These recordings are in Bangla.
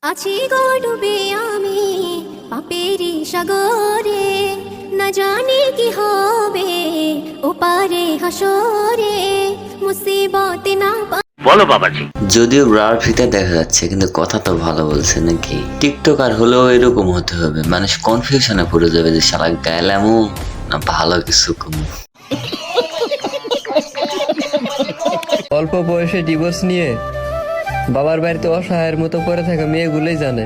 আছি গো ডুবে আমি পাপেরি সাগরে, না জানি কি হবে ওপারে হাসরে, মুসিবতে না বলো বাবাজি। যদিও ব্রার ফিতা দেখা যাচ্ছে কিন্তু কথা তো ভালো বলছে নাকি। টিকটক আর হলেও এরকম হতে হবে, মানুষ কনফিউশনে পড়ে যাবে যে শালা গায়লামু না ভালো কিছু কমু। অল্প বয়সে ডিভোর্স নিয়ে বাবার বাড়িতে অসহায়ের মতো পড়ে থাকা মেয়েগুলোই জানে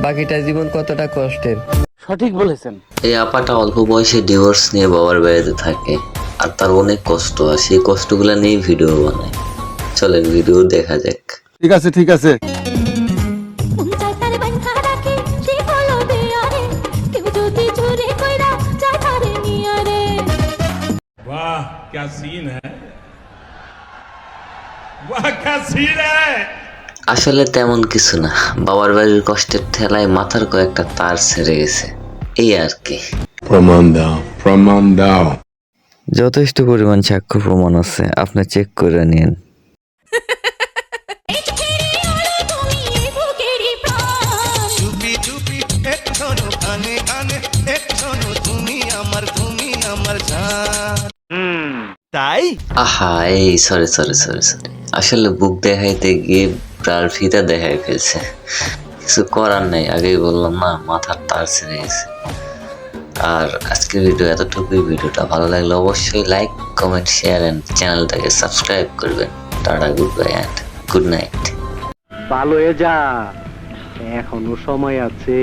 বাকিটা জীবন কতটা কষ্টের। সঠিক বলেছেন। এই আপাটা অল্প বয়সে ডিভোর্স নিয়ে বাবার বাড়িতে থাকে আর তার অনেক কষ্ট, আর সেই কষ্টগুলো নিয়ে ভিডিও বানায়। চলেন ভিডিও দেখা যাক। ঠিক আছে ঠিক আছে। উনচাই তারে বান্ধা রাখে সে হলো বেয়ারে, কেউ যদি চুরি কইরা যায় তারে নিয়ারে। वाह क्या सीन है, वाह क्या सीन है। আসলে তেমন কিছু না, বাবার বাড়ির কষ্টের ঠেলায় মাথার কয়েকটা তার ছেড়ে গেছে, এই আর কি। প্রমাণ দাও। যথেষ্ট পরিমাণ সাক্ষ্য প্রমাণ আছে, আপনি চেক করে নিন। তাই আহা এই সরি সরি সরি সরি, আসলে বুক দেখাইতে গিয়ে প্রার ফিতা দেখাই ফেলছে, কিছু করার নাই, আগেই বললাম না মাথার তার ছেড়ে গেছে। আর আজকের ভিডিও এতটুকুই। ভিডিওটা ভালো লাগলে অবশ্যই লাইক কমেন্ট শেয়ার এন্ড চ্যানেলটাকে সাবস্ক্রাইব করবেন। Tata, good bye and good night. ভালো হয়ে যা, এখনো সময় আছে।